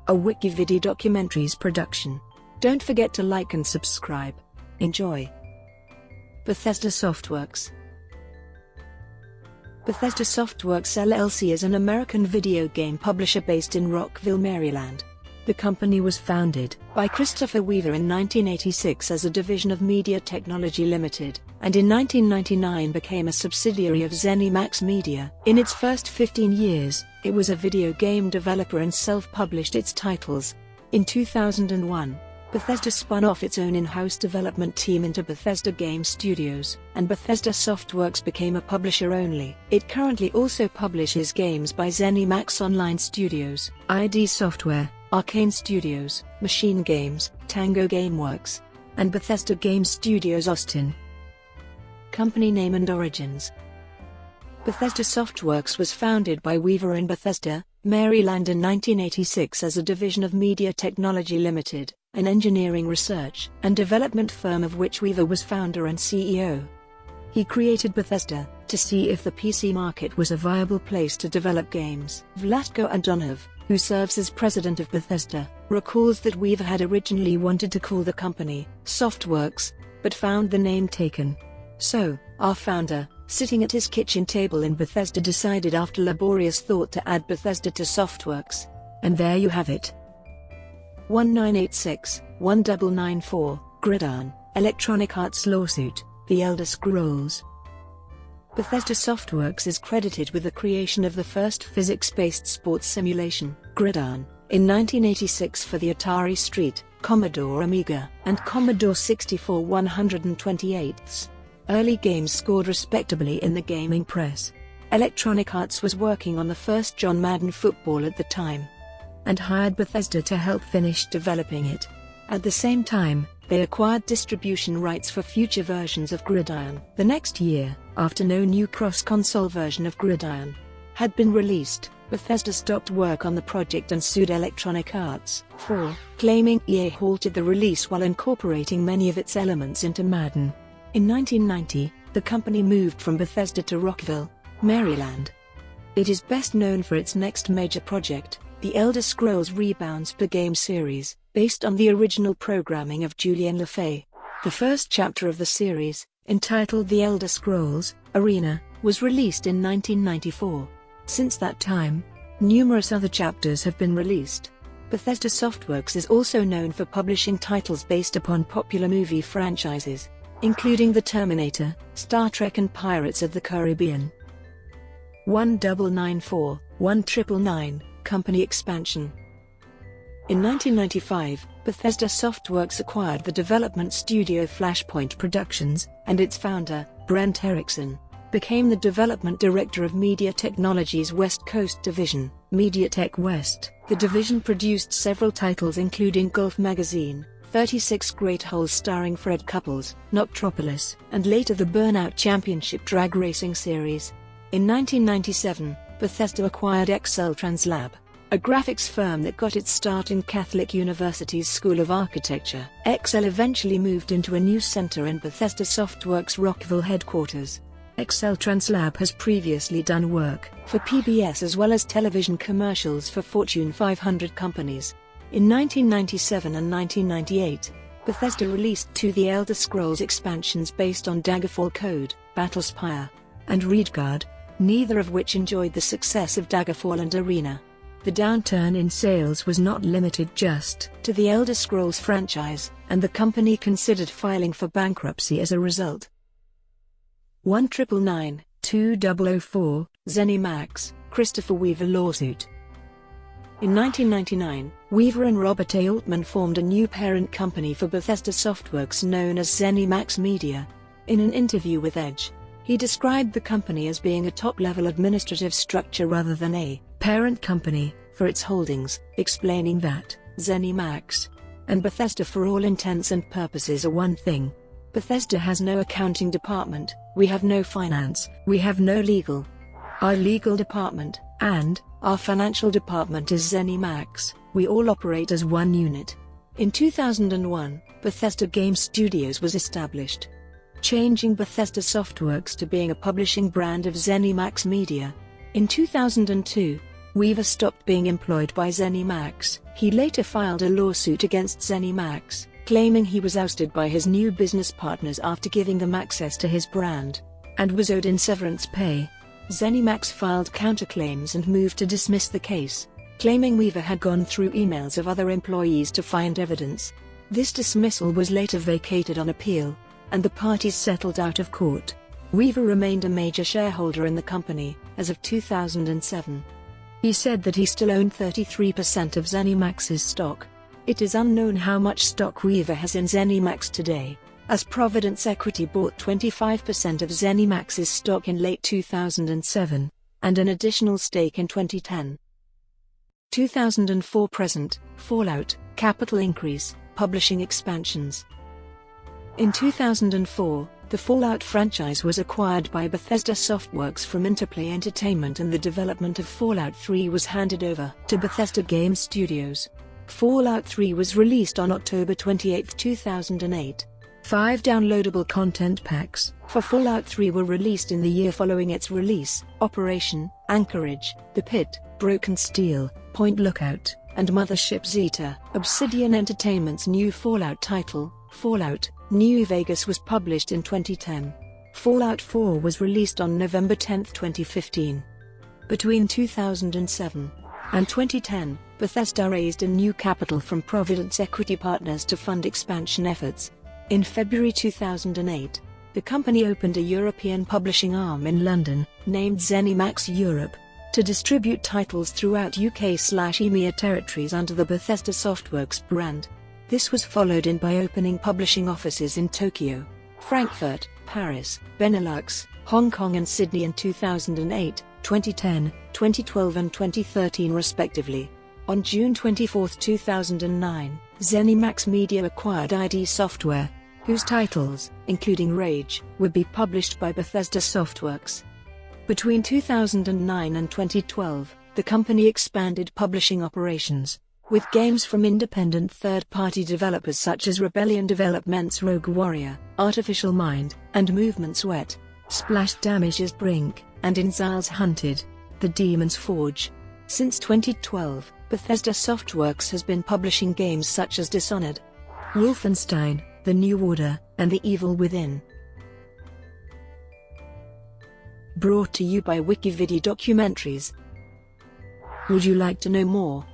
a WikiVidi documentaries production. Don't forget to like and subscribe. Enjoy. Bethesda Softworks. Bethesda Softworks LLC is an American video game publisher based in Rockville, Maryland. The company was founded by Christopher Weaver in 1986 as a division of Media Technology Limited, and in 1999 became a subsidiary of ZeniMax Media. In its first 15 years, it was a video game developer and self-published its titles. In 2001, Bethesda spun off its own in-house development team into Bethesda Game Studios, and Bethesda Softworks became a publisher only. It currently also publishes games by ZeniMax Online Studios, ID Software, Arkane Studios, MachineGames, Tango Gameworks, and Bethesda Game Studios Austin. Company name and origins. Bethesda Softworks was founded by Weaver in Bethesda, Maryland in 1986 as a division of Media Technology Limited, an engineering research and development firm of which Weaver was founder and CEO. He created Bethesda to see if the PC market was a viable place to develop games. Vlatko Antonov, who serves as president of Bethesda, recalls that Weaver had originally wanted to call the company Softworks, but found the name taken. So, our founder, sitting at his kitchen table in Bethesda, decided after laborious thought to add Bethesda to Softworks. And there you have it. 1986-1994, Gridiron, Electronic Arts lawsuit, The Elder Scrolls. Bethesda Softworks is credited with the creation of the first physics-based sports simulation, Gridiron, in 1986 for the Atari ST, Commodore Amiga, and Commodore 64 128. Early games scored respectably in the gaming press. Electronic Arts was working on the first John Madden football at the time, and hired Bethesda to help finish developing it. At the same time, they acquired distribution rights for future versions of Gridiron. The next year, after no new cross-console version of Gridiron had been released, Bethesda stopped work on the project and sued Electronic Arts for claiming EA halted the release while incorporating many of its elements into Madden. In 1990, the company moved from Bethesda to Rockville, Maryland. It is best known for its next major project, The Elder Scrolls Rebounds per Game series, based on the original programming of Julian LaFay. The first chapter of the series, entitled The Elder Scrolls Arena, was released in 1994. Since that time, numerous other chapters have been released. Bethesda Softworks is also known for publishing titles based upon popular movie franchises, including The Terminator, Star Trek and Pirates of the Caribbean. 1994-1999, Company expansion. In 1995, Bethesda Softworks acquired the development studio Flashpoint Productions, and its founder, Brent Erickson, became the development director of Media Technology's West Coast division, MediaTek West. The division produced several titles including Golf Magazine, 36 Great Holes starring Fred Couples, Noctropolis, and later the Burnout Championship drag racing series. In 1997, Bethesda acquired Excel Translab, a graphics firm that got its start in Catholic University's School of Architecture. Excel eventually moved into a new center in Bethesda Softworks Rockville headquarters. Excel Translab has previously done work for PBS as well as television commercials for Fortune 500 companies. In 1997 and 1998, Bethesda released two The Elder Scrolls expansions based on Daggerfall Code, Battlespire, and Redguard, neither of which enjoyed the success of Daggerfall and Arena. The downturn in sales was not limited just to the Elder Scrolls franchise, and the company considered filing for bankruptcy as a result. 1999-2004, ZeniMax, Christopher Weaver lawsuit. In 1999, Weaver and Robert A. Altman formed a new parent company for Bethesda Softworks known as ZeniMax Media. In an interview with Edge, he described the company as being a top-level administrative structure rather than a parent company for its holdings, explaining that ZeniMax and Bethesda for all intents and purposes are one thing. Bethesda has no accounting department, we have no finance, we have no legal. Our legal department and our financial department is ZeniMax, we all operate as one unit. In 2001, Bethesda Game Studios was established, changing Bethesda Softworks to being a publishing brand of ZeniMax Media. In 2002, Weaver stopped being employed by ZeniMax. He later filed a lawsuit against ZeniMax, claiming he was ousted by his new business partners after giving them access to his brand, and was owed in severance pay. ZeniMax filed counterclaims and moved to dismiss the case, claiming Weaver had gone through emails of other employees to find evidence. This dismissal was later vacated on appeal, and the parties settled out of court. Weaver remained a major shareholder in the company as of 2007. He said that he still owned 33% of ZeniMax's stock. It is unknown how much stock Weaver has in ZeniMax today, as Providence Equity bought 25% of ZeniMax's stock in late 2007, and an additional stake in 2010. 2004 present, Fallout, capital increase, publishing expansions. In 2004, the Fallout franchise was acquired by Bethesda Softworks from Interplay Entertainment, and the development of Fallout 3 was handed over to Bethesda Game Studios. Fallout 3 was released on October 28, 2008. 5 downloadable content packs for Fallout 3 were released in the year following its release: Operation Anchorage, The Pit, Broken Steel, Point Lookout, and Mothership Zeta. Obsidian Entertainment's new Fallout title, Fallout New Vegas, was published in 2010. Fallout 4 was released on November 10, 2015. Between 2007 and 2010, Bethesda raised a new capital from Providence Equity Partners to fund expansion efforts. In February 2008, the company opened a European publishing arm in London, named ZeniMax Europe, to distribute titles throughout UK/EMEA territories under the Bethesda Softworks brand. This was followed in by opening publishing offices in Tokyo, Frankfurt, Paris, Benelux, Hong Kong and Sydney in 2008, 2010, 2012 and 2013 respectively. On June 24, 2009, ZeniMax Media acquired ID Software, whose titles, including Rage, would be published by Bethesda Softworks. Between 2009 and 2012, the company expanded publishing operations, with games from independent third-party developers such as Rebellion Development's Rogue Warrior, Artificial Mind, and Movement Sweat, Splash Damage's Brink, and Inzile's Hunted, The Demon's Forge. Since 2012, Bethesda Softworks has been publishing games such as Dishonored, Wolfenstein, The New Order, and The Evil Within. Brought to you by WikiVidi Documentaries. Would you like to know more?